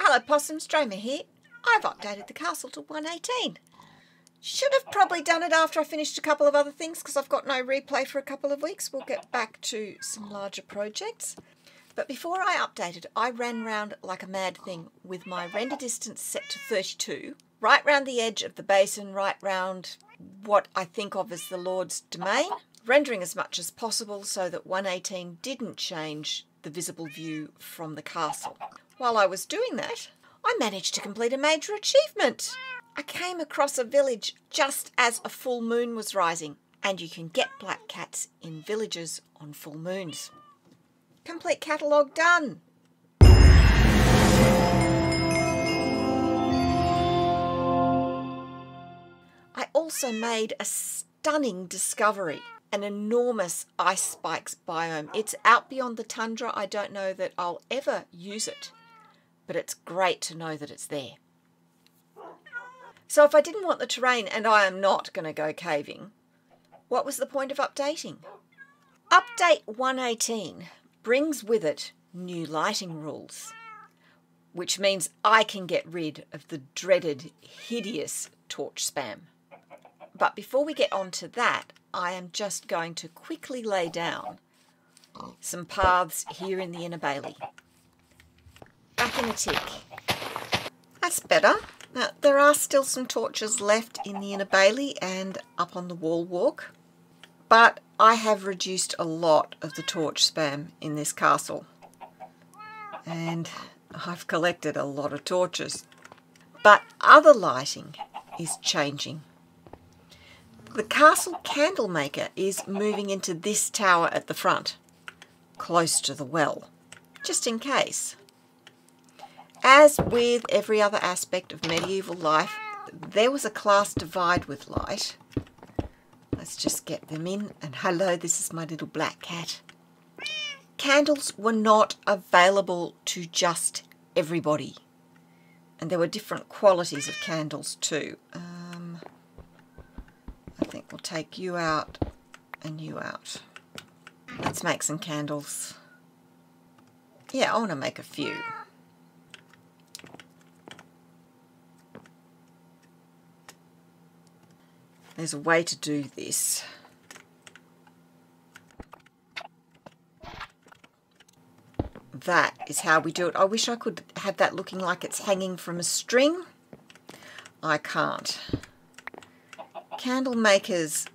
Hello possums, Dreyma here. I've updated the castle to 118. Should have probably done it after I finished a couple of other things because I've got no replay for a couple of weeks. We'll get back to some larger projects. But before I updated, I ran round like a mad thing with my render distance set to 32, right round the edge of the basin, right round what I think of as the Lord's domain, rendering as much as possible so that 118 didn't change the visible view from the castle. While I was doing that, I managed to complete a major achievement. I came across a village just as a full moon was rising, and you can get black cats in villages on full moons. Complete catalogue done. I also made a stunning discovery, an enormous ice spikes biome. It's out beyond the tundra. I don't know that I'll ever use it, but it's great to know that it's there. So if I didn't want the terrain, and I am not going to go caving, what was the point of updating? Update 118 brings with it new lighting rules, which means I can get rid of the dreaded, hideous torch spam. But before we get on to that, I am just going to quickly lay down some paths here in the Inner Bailey. Back in a tick. That's better. Now, there are still some torches left in the Inner Bailey and up on the wall walk, but I have reduced a lot of the torch spam in this castle, and I've collected a lot of torches. But other lighting is changing. The castle candlemaker is moving into this tower at the front, close to the well, just in case. As with every other aspect of medieval life, there was a class divide with light. Let's just get them in. And hello, this is my little black cat. Candles were not available to just everybody. And there were different qualities of candles too. I think we'll take you out and you out. Let's make some candles. Yeah, I want to make a few. There's a way to do this. That is how we do it. I wish I could have that looking like it's hanging from a string. I can't. Candlemakers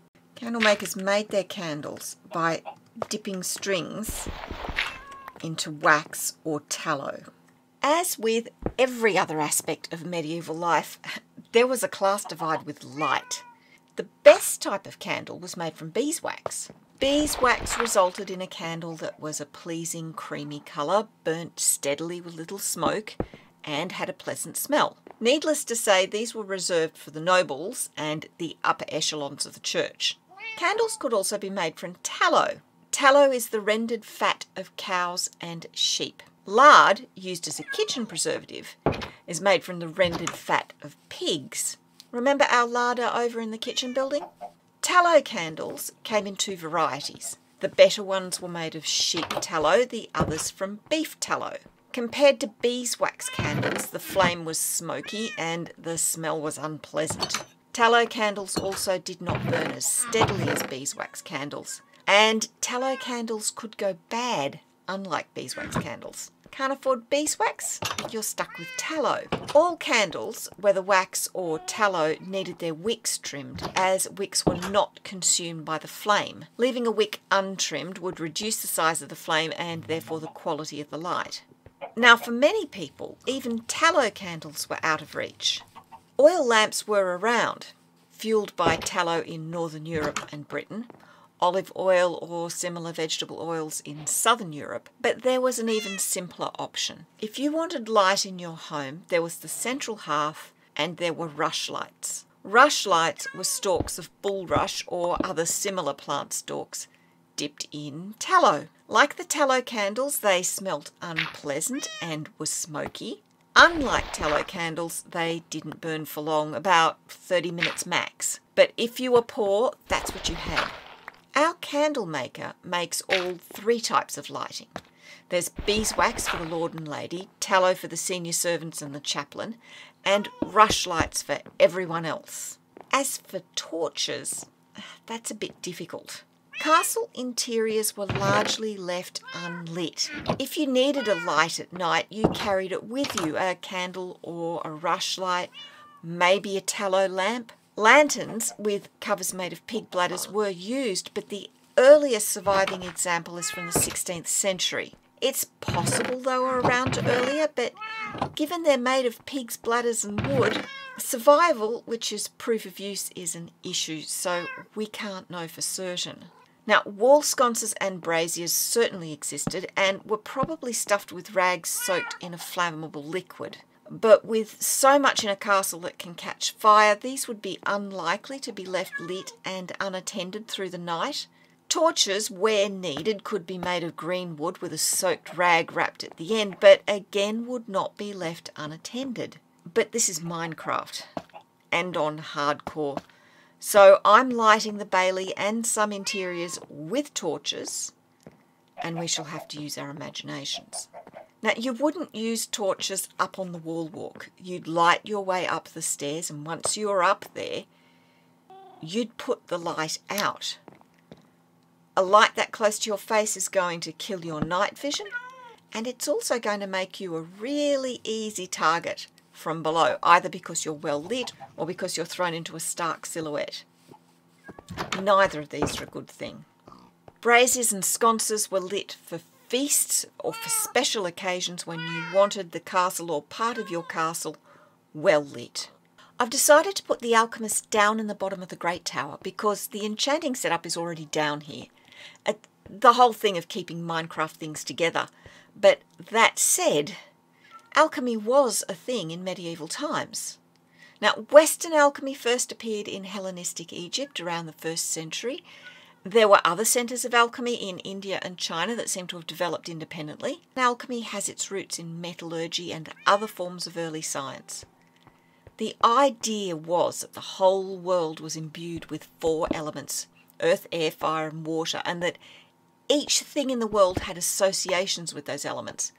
made their candles by dipping strings into wax or tallow. As with every other aspect of medieval life, there was a class divide with light. The best type of candle was made from beeswax. Beeswax resulted in a candle that was a pleasing creamy colour, burnt steadily with little smoke, and had a pleasant smell. Needless to say, these were reserved for the nobles and the upper echelons of the church. Candles could also be made from tallow. Tallow is the rendered fat of cows and sheep. Lard, used as a kitchen preservative, is made from the rendered fat of pigs. Remember our larder over in the kitchen building? Tallow candles came in two varieties. The better ones were made of sheep tallow, the others from beef tallow. Compared to beeswax candles, the flame was smoky and the smell was unpleasant. Tallow candles also did not burn as steadily as beeswax candles, and tallow candles could go bad, unlike beeswax candles. Can't afford beeswax? You're stuck with tallow. All candles, whether wax or tallow, needed their wicks trimmed, as wicks were not consumed by the flame. Leaving a wick untrimmed would reduce the size of the flame and therefore the quality of the light. Now, for many people, even tallow candles were out of reach. Oil lamps were around, fueled by tallow in Northern Europe and Britain, olive oil or similar vegetable oils in Southern Europe, but there was an even simpler option. If you wanted light in your home, there was the central hearth and there were rushlights. Rushlights were stalks of bulrush or other similar plant stalks dipped in tallow. Like the tallow candles, they smelt unpleasant and were smoky. Unlike tallow candles, they didn't burn for long, about 30 minutes max. But if you were poor, that's what you had. Our candlemaker makes all three types of lighting. There's beeswax for the lord and lady, tallow for the senior servants and the chaplain, and rushlights for everyone else. As for torches, that's a bit difficult. Castle interiors were largely left unlit. If you needed a light at night, you carried it with you, a candle or a rushlight, maybe a tallow lamp. Lanterns with covers made of pig bladders were used, but the earliest surviving example is from the 16th century. It's possible they were around earlier, but given they're made of pig's bladders and wood, survival, which is proof of use, is an issue, so we can't know for certain. Now, wall sconces and braziers certainly existed and were probably stuffed with rags soaked in a flammable liquid. But with so much in a castle that can catch fire, these would be unlikely to be left lit and unattended through the night. Torches, where needed, could be made of green wood with a soaked rag wrapped at the end, but again would not be left unattended. But this is Minecraft and on hardcore. So I'm lighting the bailey and some interiors with torches, and we shall have to use our imaginations. Now, you wouldn't use torches up on the wall walk. You'd light your way up the stairs, and once you're up there, you'd put the light out. A light that close to your face is going to kill your night vision, and it's also going to make you a really easy target from below, either because you're well lit or because you're thrown into a stark silhouette. Neither of these are a good thing. Braziers and sconces were lit for feasts or for special occasions when you wanted the castle or part of your castle well lit. I've decided to put the alchemist down in the bottom of the Great Tower because the enchanting setup is already down here. The whole thing of keeping Minecraft things together. But that said, alchemy was a thing in medieval times. Now, Western alchemy first appeared in Hellenistic Egypt around the 1st century. There were other centres of alchemy in India and China that seem to have developed independently. Alchemy has its roots in metallurgy and other forms of early science. The idea was that the whole world was imbued with 4 elements, earth, air, fire and water, and that each thing in the world had associations with those elements.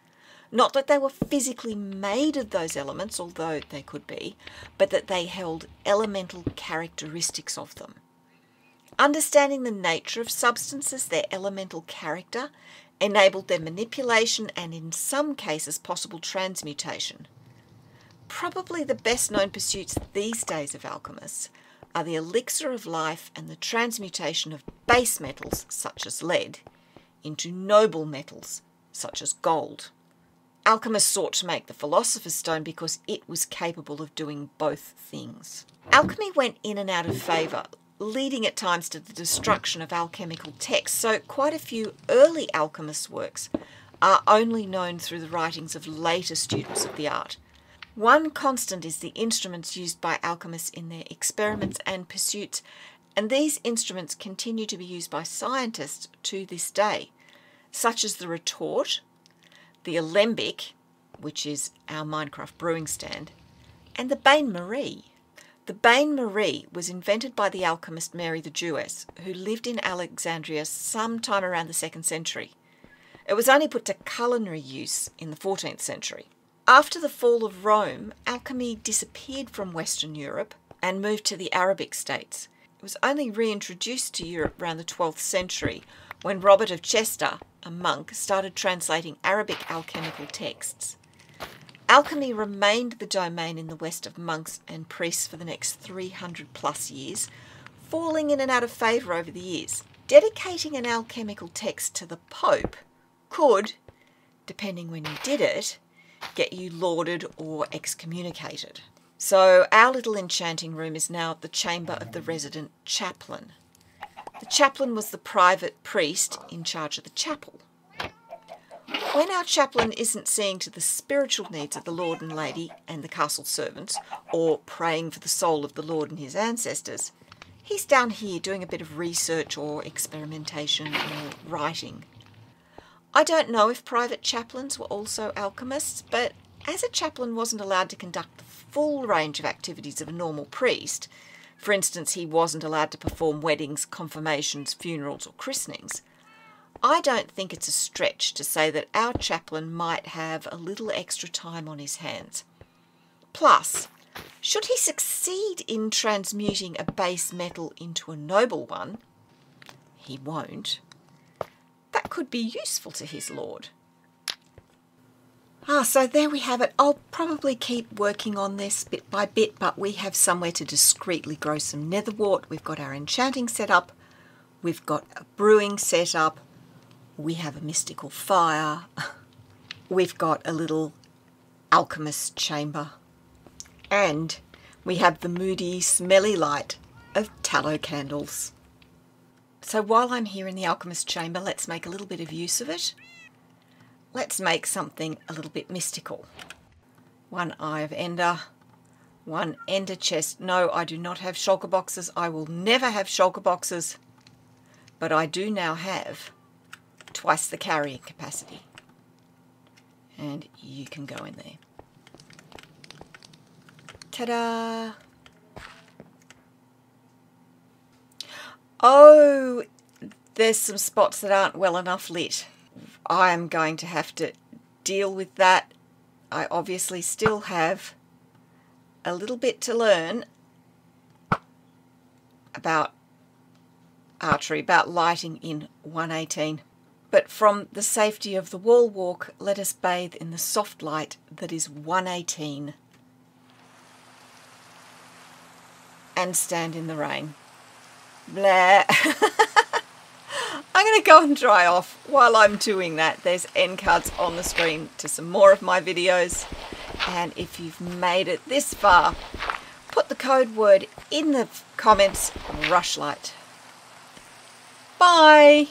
Not that they were physically made of those elements, although they could be, but that they held elemental characteristics of them. Understanding the nature of substances, their elemental character, enabled their manipulation and in some cases possible transmutation. Probably the best known pursuits these days of alchemists are the elixir of life and the transmutation of base metals, such as lead, into noble metals, such as gold. Alchemists sought to make the philosopher's stone because it was capable of doing both things. Alchemy went in and out of favour, leading at times to the destruction of alchemical texts, so quite a few early alchemists' works are only known through the writings of later students of the art. One constant is the instruments used by alchemists in their experiments and pursuits, and these instruments continue to be used by scientists to this day, such as the retort, the alembic, which is our Minecraft brewing stand, and the bain-marie. The bain-marie was invented by the alchemist Mary the Jewess, who lived in Alexandria sometime around the 2nd century. It was only put to culinary use in the 14th century. After the fall of Rome, alchemy disappeared from Western Europe and moved to the Arabic states. It was only reintroduced to Europe around the 12th century when Robert of Chester, a monk, started translating Arabic alchemical texts. Alchemy remained the domain in the West of monks and priests for the next 300 plus years, falling in and out of favour over the years. Dedicating an alchemical text to the Pope could, depending when you did it, get you lauded or excommunicated. So our little enchanting room is now the chamber of the resident chaplain. The chaplain was the private priest in charge of the chapel. When our chaplain isn't seeing to the spiritual needs of the lord and lady and the castle servants, or praying for the soul of the lord and his ancestors, he's down here doing a bit of research or experimentation or writing. I don't know if private chaplains were also alchemists, but as a chaplain wasn't allowed to conduct the full range of activities of a normal priest, for instance, he wasn't allowed to perform weddings, confirmations, funerals or christenings, I don't think it's a stretch to say that our chaplain might have a little extra time on his hands. Plus, should he succeed in transmuting a base metal into a noble one, he won't, that could be useful to his lord. So there we have it. I'll probably keep working on this bit by bit, but we have somewhere to discreetly grow some netherwort. We've got our enchanting set up. We've got a brewing set up. We have a mystical fire. We've got a little alchemist chamber. And we have the moody, smelly light of tallow candles. So while I'm here in the alchemist chamber, let's make a little bit of use of it. Let's make something a little bit mystical. One eye of ender, one ender chest. No, I do not have shulker boxes. I will never have shulker boxes. But I do now have twice the carrying capacity. And you can go in there. Ta-da! Oh, there's some spots that aren't well enough lit. I am going to have to deal with that. I obviously still have a little bit to learn about archery, about lighting in 118. But from the safety of the wall walk, let us bathe in the soft light that is 118 and stand in the rain. Blah. I'm going to go and dry off. While I'm doing that, there's end cards on the screen to some more of my videos. And if you've made it this far, put the code word in the comments, Rushlight. Bye!